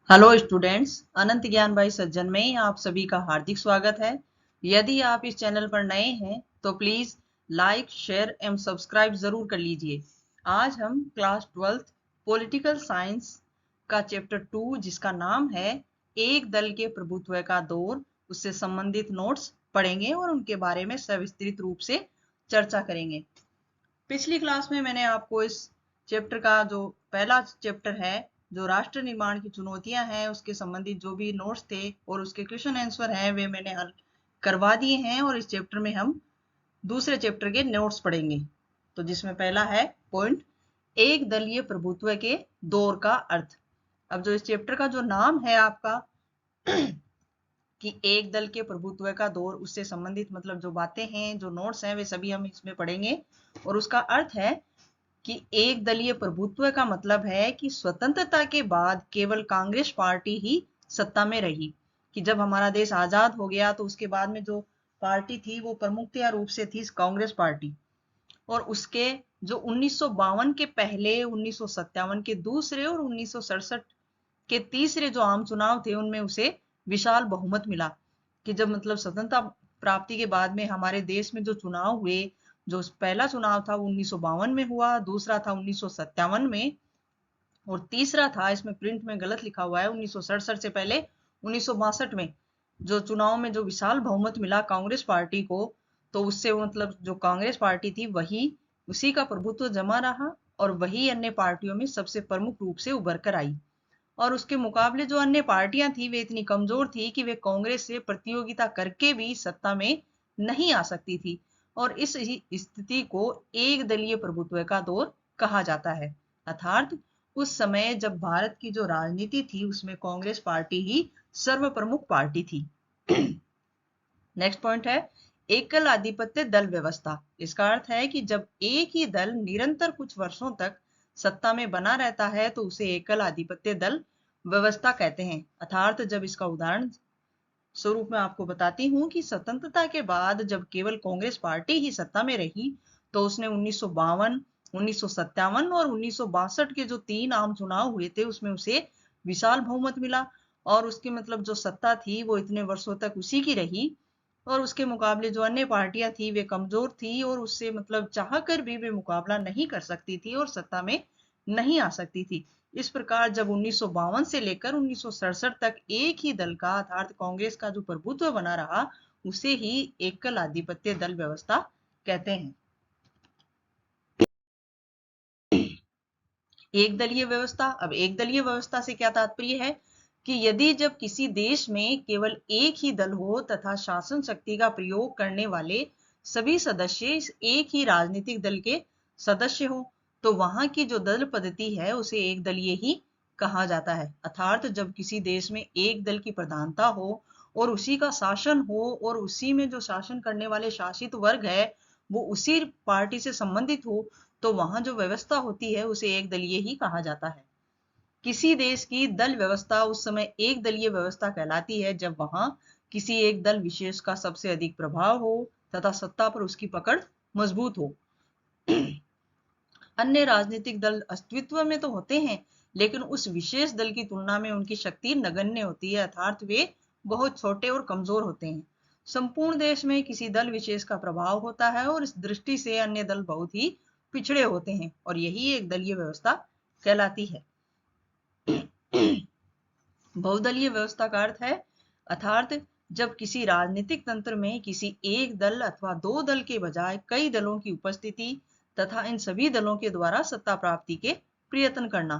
Hello students, अनंत ज्ञान भाई सज्जन में आप सभी का हार्दिक स्वागत है। यदि आप इस चैनल पर नए हैं तो प्लीज लाइक, शेयर एवं सब्सक्राइब जरूर कर लीजिए। आज हम क्लास 12th पॉलिटिकल साइंस का चैप्टर 2 जिसका नाम है एक दल के प्रभुत्व का दौर, उससे संबंधित नोट्स पढ़ेंगे और उनके बारे में सविस्तृत रूप से चर्चा करेंगे। पिछली क्लास में मैंने आपको इस चैप्टर का जो पहला चैप्टर है, जो राष्ट्र निर्माण की चुनौतियां हैं, उसके संबंधित जो भी नोट्स थे और उसके क्वेश्चन आंसर हैं वे मैंने हल करवा दिए हैं। और इस चैप्टर में हम दूसरे चैप्टर के नोट्स पढ़ेंगे। तो जिसमें पहला है पॉइंट एक दलीय प्रभुत्व के दौर का अर्थ। अब जो इस चैप्टर का जो नाम है आपका कि एक दल के प्रभुत्व का दौर, उससे संबंधित मतलब जो बातें हैं, जो नोट्स हैं, वे सभी हम इसमें पढ़ेंगे। और उसका अर्थ है कि एक दलीय प्रभुत्व का मतलब है कि स्वतंत्रता के बाद केवल कांग्रेस पार्टी ही सत्ता में रही। कि जब हमारा देश आजाद हो गया तो उसके बाद में जो पार्टी थी वो प्रमुखतया रूप से थी कांग्रेस पार्टी। और उसके जो 1952 के पहले, 1957 के दूसरे और 1967 के तीसरे जो आम चुनाव थे उनमें उसे विशाल बहुमत मिला। कि जब मतलब स्वतंत्रता प्राप्ति के बाद में हमारे देश में जो चुनाव हुए, जो पहला चुनाव था वो 1952 में हुआ, दूसरा था 1957 में, और तीसरा था, इसमें प्रिंट में गलत लिखा हुआ है, 1967 से पहले 1962 में जो चुनाव में जो विशाल बहुमत मिला कांग्रेस पार्टी को। तो उससे मतलब जो कांग्रेस पार्टी थी वही, उसी का प्रभुत्व जमा रहा और वही अन्य पार्टियों में सबसे प्रमुख रूप से उभर कर आई। और उसके मुकाबले जो अन्य पार्टियां थी वे इतनी कमजोर थी कि वे कांग्रेस से प्रतियोगिता करके भी सत्ता में नहीं आ सकती थी। और इस स्थिति को एक दलीय प्रभुत्व का दौर कहा जाता है। अर्थात उस समय जब भारत की जो राजनीति थी उसमें कांग्रेस पार्टी ही सर्व प्रमुख पार्टी थी। नेक्स्ट पॉइंट है एकल आधिपत्य दल व्यवस्था। इसका अर्थ है कि जब एक ही दल निरंतर कुछ वर्षों तक सत्ता में बना रहता है तो उसे एकल आधिपत्य दल व्यवस्था कहते हैं। अर्थात जब इसका उदाहरण स्वरूप में आपको बताती हूँ कि स्वतंत्रता के बाद जब केवल कांग्रेस पार्टी ही सत्ता में रही तो उसने 1952, 1957 और 1962 के जो 3 आम चुनाव हुए थे उसमें उसे विशाल बहुमत मिला। और उसकी मतलब जो सत्ता थी वो इतने वर्षों तक उसी की रही। और उसके मुकाबले जो अन्य पार्टियां थी वे कमजोर थी और उससे मतलब चाह कर भी वे मुकाबला नहीं कर सकती थी और सत्ता में नहीं आ सकती थी। इस प्रकार जब 1952 से लेकर 1967 तक एक ही दल का अर्थात कांग्रेस का जो प्रभुत्व बना रहा उसे ही एकल आधिपत्य दल व्यवस्था कहते हैं। एक दलीय व्यवस्था। अब एक दलीय व्यवस्था से क्या तात्पर्य है कि यदि जब किसी देश में केवल एक ही दल हो तथा शासन शक्ति का प्रयोग करने वाले सभी सदस्य इस एक ही राजनीतिक दल के सदस्य हो तो वहां की जो दल पद्धति है उसे एक दलीय ही कहा जाता है। अर्थात जब किसी देश में एक दल की प्रधानता हो और उसी का शासन हो और उसी में जो शासन करने वाले शासित वर्ग है वो उसी पार्टी से संबंधित हो तो वहां जो व्यवस्था होती है उसे एक दलीय ही कहा जाता है। किसी देश की दल व्यवस्था उस समय एक दलीय व्यवस्था कहलाती है जब वहां किसी एक दल विशेष का सबसे अधिक प्रभाव हो तथा सत्ता पर उसकी पकड़ मजबूत हो। अन्य राजनीतिक दल अस्तित्व में तो होते हैं लेकिन उस विशेष दल की तुलना में उनकी शक्ति नगण्य होती है, अर्थात वे बहुत छोटे और कमजोर होते हैं। संपूर्ण देश में किसी दल विशेष का प्रभाव होता है और इस दृष्टि से अन्य दल बहुत ही पिछड़े होते हैं और यही एक दलीय व्यवस्था कहलाती है। बहुदलीय व्यवस्था का अर्थ है अर्थात जब किसी राजनीतिक तंत्र में किसी एक दल अथवा दो दल के बजाय कई दलों की उपस्थिति तथा इन सभी दलों के द्वारा सत्ता प्राप्ति के प्रयत्न करना।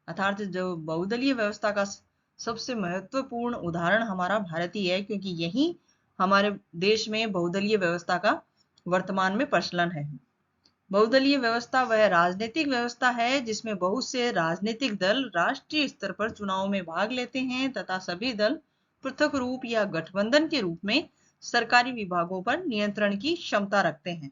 अर्थात जो बहुदलीय व्यवस्था का सबसे महत्वपूर्ण उदाहरण हमारा भारत ही है क्योंकि यही हमारे देश में बहुदलीय व्यवस्था का वर्तमान में प्रचलन है। बहुदलीय व्यवस्था वह राजनीतिक व्यवस्था है जिसमें बहुत से राजनीतिक दल राष्ट्रीय स्तर पर चुनाव में भाग लेते हैं तथा सभी दल पृथक रूप या गठबंधन के रूप में सरकारी विभागों पर नियंत्रण की क्षमता रखते हैं।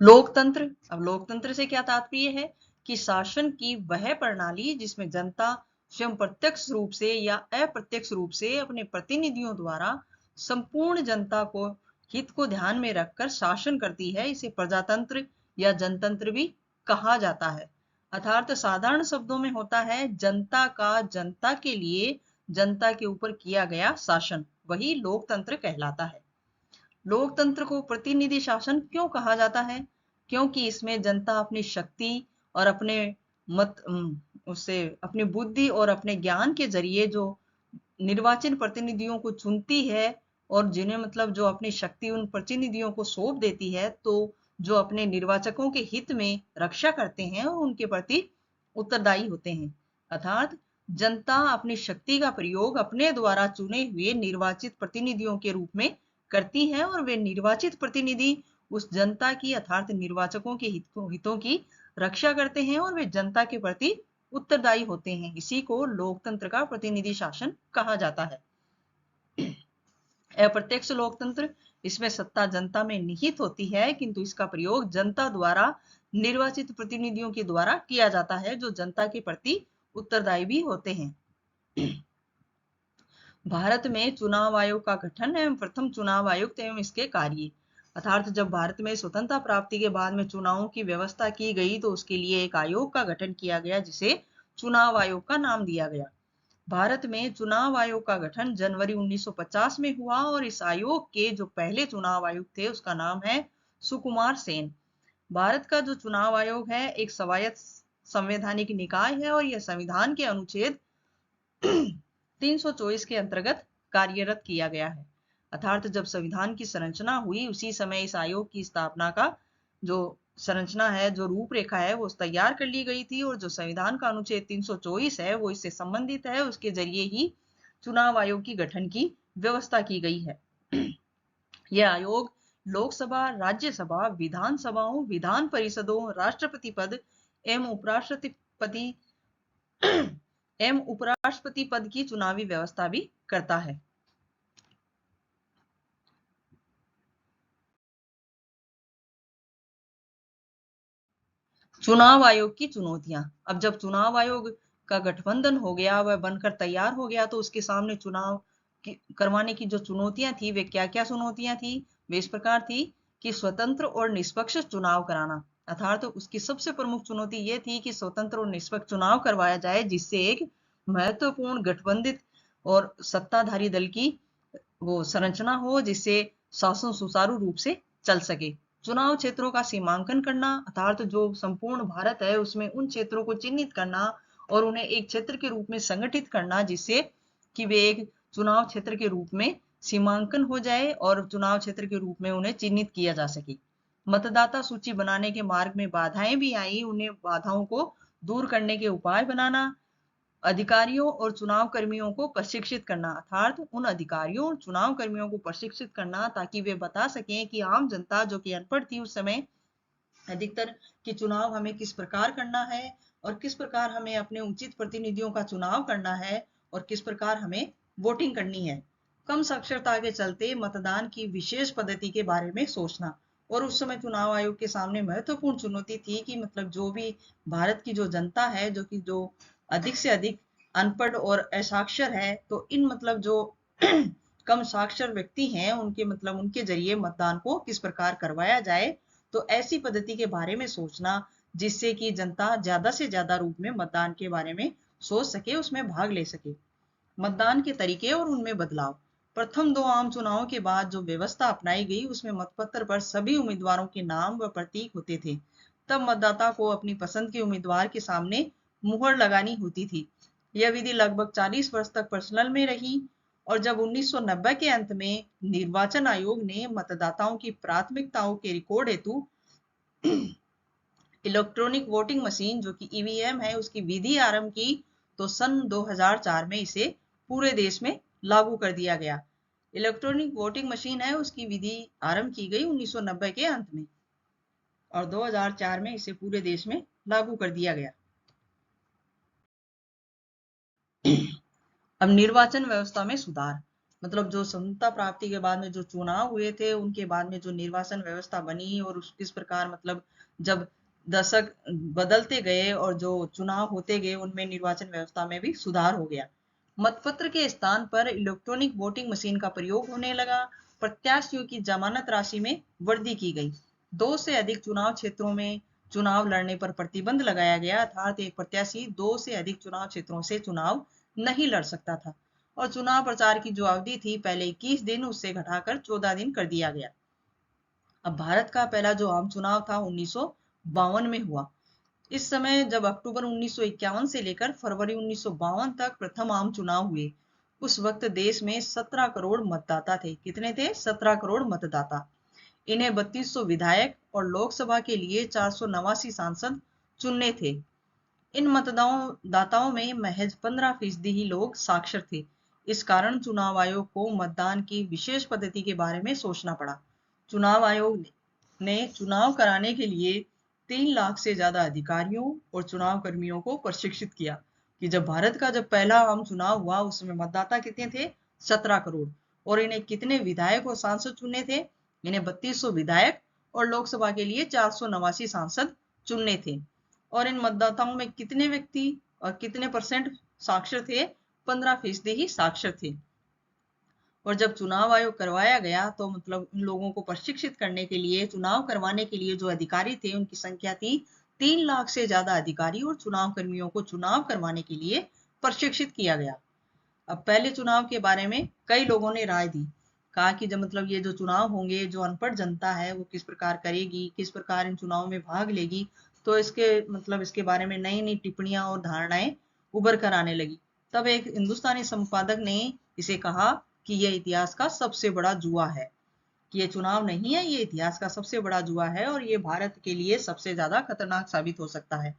लोकतंत्र। अब लोकतंत्र से क्या तात्पर्य है कि शासन की वह प्रणाली जिसमें जनता स्वयं प्रत्यक्ष रूप से या अप्रत्यक्ष रूप से अपने प्रतिनिधियों द्वारा संपूर्ण जनता को हित को ध्यान में रखकर शासन करती है, इसे प्रजातंत्र या जनतंत्र भी कहा जाता है। अर्थात साधारण शब्दों में होता है जनता का जनता के लिए जनता के ऊपर किया गया शासन, वही लोकतंत्र कहलाता है। लोकतंत्र को प्रतिनिधि शासन क्यों कहा जाता है? क्योंकि इसमें जनता अपनी शक्ति और अपने मत उससे अपनी बुद्धि और अपने ज्ञान के जरिए जो निर्वाचित प्रतिनिधियों को चुनती है और जिन्हें मतलब जो अपनी शक्ति उन प्रतिनिधियों को सौंप देती है, तो जो अपने निर्वाचकों के हित में रक्षा करते हैं और उनके प्रति उत्तरदायी होते हैं। अर्थात जनता अपनी शक्ति का प्रयोग अपने द्वारा चुने हुए निर्वाचित प्रतिनिधियों के रूप में करती है और वे निर्वाचित प्रतिनिधि उस जनता की अर्थात निर्वाचकों के हितों की रक्षा करते हैं और वे जनता के प्रति उत्तरदायी होते हैं। इसी को लोकतंत्र का प्रतिनिधि शासन कहा जाता है। अप्रत्यक्ष लोकतंत्र, इसमें सत्ता जनता में निहित होती है किंतु इसका प्रयोग जनता द्वारा निर्वाचित प्रतिनिधियों के द्वारा किया जाता है जो जनता के प्रति उत्तरदायी भी होते हैं। भारत में चुनाव आयोग का गठन एवं प्रथम चुनाव आयुक्त एवं इसके कार्य, अर्थात जब भारत में स्वतंत्रता प्राप्ति के बाद में चुनावों की व्यवस्था की गई तो उसके लिए एक आयोग का गठन किया गया जिसे चुनाव आयोग का नाम दिया गया। भारत में चुनाव आयोग का गठन जनवरी 1950 में हुआ और इस आयोग के जो पहले चुनाव आयुक्त थे उसका नाम है सुकुमार सेन। भारत का जो चुनाव आयोग है एक स्वायत्त संवैधानिक निकाय है और यह संविधान के अनुच्छेद 324 के अंतर्गत कार्यरत किया गया है। अर्थात जब संविधान की संरचना हुई उसी समय इस आयोग की स्थापना का जो संरचना है, जो रूपरेखा है वो तैयार कर ली गई थी और जो संविधान का अनुच्छेद 324 है वो इससे संबंधित है, उसके जरिए ही चुनाव आयोग की गठन की व्यवस्था की गई है। यह आयोग लोकसभा, राज्यसभा, विधानसभाओं, विधान परिषदों, राष्ट्रपति पद एवं उपराष्ट्रपति पद की चुनावी व्यवस्था भी करता है। चुनाव आयोग की चुनौतियां, अब जब चुनाव आयोग का गठबंधन हो गया, वह बनकर तैयार हो गया तो उसके सामने चुनाव करवाने की जो चुनौतियां थी वे क्या क्या चुनौतियां थी? वे इस प्रकार थी कि स्वतंत्र और निष्पक्ष चुनाव कराना, अर्थात तो उसकी सबसे प्रमुख चुनौती ये थी कि स्वतंत्र और निष्पक्ष चुनाव करवाया जाए जिससे एक महत्वपूर्ण गठबंधित और सत्ताधारी दल की वो संरचना हो जिससे शासन सुचारू रूप से चल सके। चुनाव क्षेत्रों का सीमांकन करना, अर्थात जो संपूर्ण भारत है उसमें उन क्षेत्रों को चिन्हित करना और उन्हें एक क्षेत्र के रूप में संगठित करना जिससे कि वे एक चुनाव क्षेत्र के रूप में सीमांकन हो जाए और चुनाव क्षेत्र के रूप में उन्हें चिन्हित किया जा सके। मतदाता सूची बनाने के मार्ग में बाधाएं भी आई, उन्हें बाधाओं को दूर करने के उपाय बनाना, अधिकारियों और चुनाव कर्मियों को प्रशिक्षित करना, अर्थात उन अधिकारियों और चुनाव कर्मियों को प्रशिक्षित करना ताकि वे बता सकें कि आम जनता जो कि अनपढ़ थी उस समय अधिकतर कि चुनाव हमें किस प्रकार करना है और किस प्रकार हमें अपने उचित प्रतिनिधियों का चुनाव करना है और किस प्रकार हमें वोटिंग करनी है। कम साक्षरता के चलते मतदान की विशेष पद्धति के बारे में सोचना, और उस समय चुनाव आयोग के सामने महत्वपूर्ण चुनौती थी कि मतलब जो भी भारत की जो जनता है जो कि जो अधिक से अधिक अनपढ़ और असाक्षर है, तो इन मतलब जो कम साक्षर व्यक्ति हैं उनके मतलब उनके जरिए मतदान को किस प्रकार करवाया जाए, तो ऐसी पद्धति के बारे में सोचना जिससे कि जनता ज्यादा से ज्यादा रूप में मतदान के बारे में सोच सके, उसमें भाग ले सके। मतदान के तरीके और उनमें बदलाव, प्रथम दो आम चुनावों के बाद जो व्यवस्था अपनाई गई उसमें मतपत्र पर सभी उम्मीदवारों के नाम व प्रतीक होते थे। तब मतदाता को अपनी पसंद के उम्मीदवार के सामने मुहर लगानी होती थी। यह विधि लगभग 40 वर्ष तक प्रचलन में रही और जब 1990 के अंत में निर्वाचन आयोग ने मतदाताओं की प्राथमिकताओं के रिकॉर्ड हेतु इलेक्ट्रॉनिक वोटिंग मशीन जो कि ईवीएम है उसकी विधि आरंभ की, तो सन 2004 में इसे पूरे देश में लागू कर दिया गया। इलेक्ट्रॉनिक वोटिंग मशीन है उसकी विधि आरंभ की गई 1990 के अंत में और 2004 में इसे पूरे देश में लागू कर दिया गया। अब निर्वाचन व्यवस्था में सुधार, मतलब जो स्वतंत्रता प्राप्ति के बाद में जो चुनाव हुए थे उनके बाद में जो निर्वाचन व्यवस्था बनी और किस प्रकार मतलब जब दशक बदलते गए और जो चुनाव होते गए उनमें निर्वाचन व्यवस्था में भी सुधार हो गया। मतपत्र के स्थान पर इलेक्ट्रॉनिक वोटिंग मशीन का प्रयोग होने लगा। प्रत्याशियों की जमानत राशि में वृद्धि की गई। 2 से अधिक चुनाव क्षेत्रों में चुनाव लड़ने पर प्रतिबंध लगाया गया, अर्थात एक प्रत्याशी 2 से अधिक चुनाव क्षेत्रों से चुनाव नहीं लड़ सकता था। और चुनाव प्रचार की जो अवधि थी पहले 21 दिन उससे घटाकर 14 दिन कर दिया गया। अब भारत का पहला जो आम चुनाव था 1952 में हुआ। इस समय जब अक्टूबर 1951 से लेकर फरवरी 1952 तक प्रथम आम चुनाव हुए, उस वक्त देश में 17 करोड़ मतदाता थे। कितने थे? 17 करोड़ मतदाता। इन्हें 3200 विधायक और लोकसभा के लिए 489 सांसद चुनने थे। इन मतदाताओं में महज 15% ही लोग साक्षर थे। इस कारण चुनाव आयोग को मतदान की विशेष पद्धति के बारे में सोचना पड़ा। चुनाव आयोग ने चुनाव कराने के लिए 3 लाख से ज्यादा अधिकारियों और चुनाव कर्मियों को प्रशिक्षित किया। कि जब भारत का जब पहला आम चुनाव हुआ उसमें मतदाता कितने थे? 17 करोड़। और इन्हें कितने विधायक और सांसद चुनने थे? इन्हें 3200 विधायक और लोकसभा के लिए 489 सांसद चुनने थे। और इन मतदाताओं में कितने व्यक्ति और कितने परसेंट साक्षर थे? 15% ही साक्षर थे। और जब चुनाव आयोग करवाया गया तो मतलब इन लोगों को प्रशिक्षित करने के लिए, चुनाव करवाने के लिए जो अधिकारी थे उनकी संख्या थी 3 लाख से ज्यादा अधिकारी और चुनाव कर्मियों को चुनाव करवाने के लिए प्रशिक्षित किया गया। अब पहले चुनाव के बारे में कई लोगों ने राय दी। कहा कि जब मतलब ये जो चुनाव होंगे, जो अनपढ़ जनता है वो किस प्रकार करेगी, किस प्रकार इन चुनाव में भाग लेगी, तो इसके बारे में नई नई टिप्पणियां और धारणाएं उभर कर आने लगी। तब एक हिंदुस्तानी संपादक ने इसे कहा कि यह इतिहास का सबसे बड़ा जुआ है, कि ये चुनाव नहीं है, ये इतिहास का सबसे बड़ा जुआ है और ये भारत के लिए सबसे ज्यादा खतरनाक साबित हो सकता है।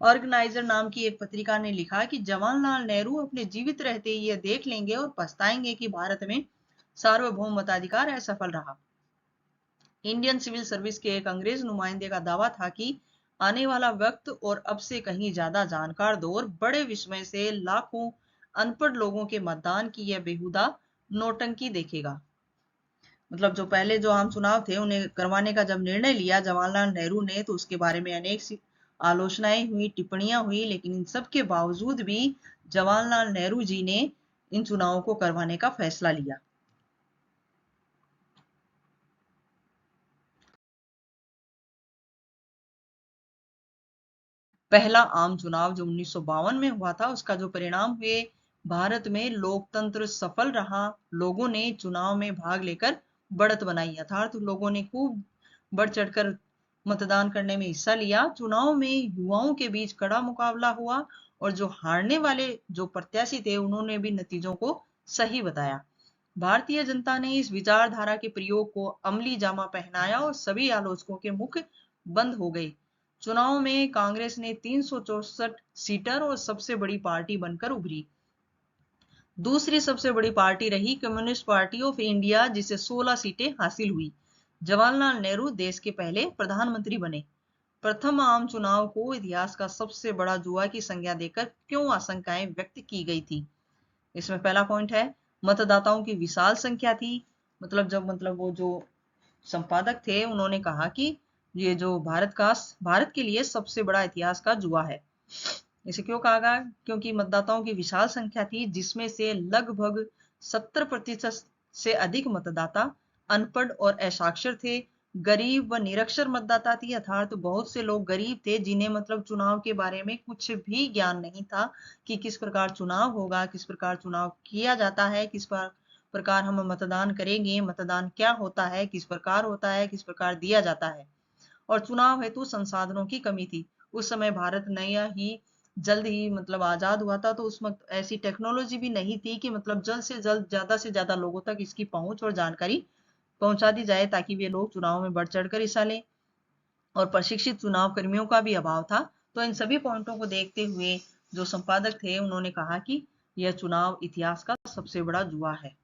ऑर्गेनाइजर नाम की एक पत्रिका ने लिखा कि जवाहरलाल नेहरू अपने जीवित रहते ही यह देख लेंगे और पछताएंगे कि भारत में सार्वभौम मताधिकार असफल रहा। इंडियन सिविल सर्विस के एक अंग्रेज नुमाइंदे का दावा था कि आने वाला वक्त और अब से कहीं ज्यादा जानकार दौर बड़े विस्मय से लाखों अनपढ़ लोगों के मतदान की यह बेहुदा नौटंकी देखेगा। मतलब जो पहले जो आम चुनाव थे उन्हें करवाने का जब निर्णय लिया जवाहरलाल नेहरू ने, तो उसके बारे में अनेक सी आलोचनाएं हुई, टिप्पणियां हुई, लेकिन इन सब के बावजूद भी जवाहरलाल नेहरू जी ने इन चुनावों को करवाने का फैसला लिया। पहला आम चुनाव जो 1952 में हुआ था उसका जो परिणाम हुए, भारत में लोकतंत्र सफल रहा। लोगों ने चुनाव में भाग लेकर बढ़त बनाई, अर्थात लोगों ने खूब बढ़ चढ़कर मतदान करने में हिस्सा लिया। चुनाव में युवाओं के बीच कड़ा मुकाबला हुआ और जो हारने वाले जो प्रत्याशी थे उन्होंने भी नतीजों को सही बताया। भारतीय जनता ने इस विचारधारा के प्रयोग को अमली जामा पहनाया और सभी आलोचकों के मुख बंद हो गए। चुनाव में कांग्रेस ने 364 सीटर और सबसे बड़ी पार्टी बनकर उभरी। दूसरी सबसे बड़ी पार्टी रही कम्युनिस्ट पार्टी ऑफ इंडिया, जिसे 16 सीटें हासिल हुई। जवाहरलाल नेहरू देश के पहले प्रधानमंत्री बने। प्रथम आम चुनाव को इतिहास का सबसे बड़ा जुआ की संज्ञा देकर क्यों आशंकाएं व्यक्त की गई थी? इसमें पहला पॉइंट है मतदाताओं की विशाल संख्या थी। मतलब वो जो संपादक थे उन्होंने कहा कि ये जो भारत के लिए सबसे बड़ा इतिहास का जुआ है। इसे क्यों कहा गया? क्योंकि मतदाताओं की विशाल संख्या थी, जिसमें से लगभग 70% से अधिक मतदाता अनपढ़ और असाक्षर थे। गरीब व निरक्षर मतदाता थी, अर्थात तो बहुत से लोग गरीब थे जिन्हें मतलब चुनाव के बारे में कुछ भी ज्ञान नहीं था कि किस प्रकार चुनाव होगा, किस प्रकार चुनाव किया जाता है, किस प्रकार हम मतदान करेंगे, मतदान क्या होता है, किस प्रकार होता है, किस प्रकार दिया जाता है। और चुनाव हेतु संसाधनों की कमी थी। उस समय भारत नया ही जल्द ही मतलब आजाद हुआ था, तो उस वक्त ऐसी टेक्नोलॉजी भी नहीं थी कि मतलब जल्द से जल्द ज्यादा से ज्यादा लोगों तक इसकी पहुंच और जानकारी पहुंचा दी जाए ताकि वे लोग चुनाव में बढ़ चढ़ कर हिस्सा लें। और प्रशिक्षित चुनाव कर्मियों का भी अभाव था। तो इन सभी पॉइंटों को देखते हुए जो संपादक थे उन्होंने कहा कि यह चुनाव इतिहास का सबसे बड़ा जुआ है।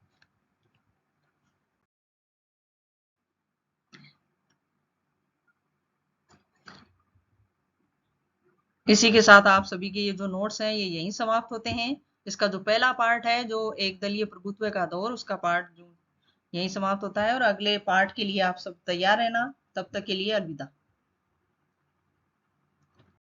इसी के साथ आप सभी के ये जो नोट्स हैं ये यहीं समाप्त होते हैं। इसका जो पहला पार्ट है जो एक दलीय प्रभुत्व का दौर, उसका पार्ट जो यहीं समाप्त होता है और अगले पार्ट के लिए आप सब तैयार रहना। तब तक के लिए अलविदा।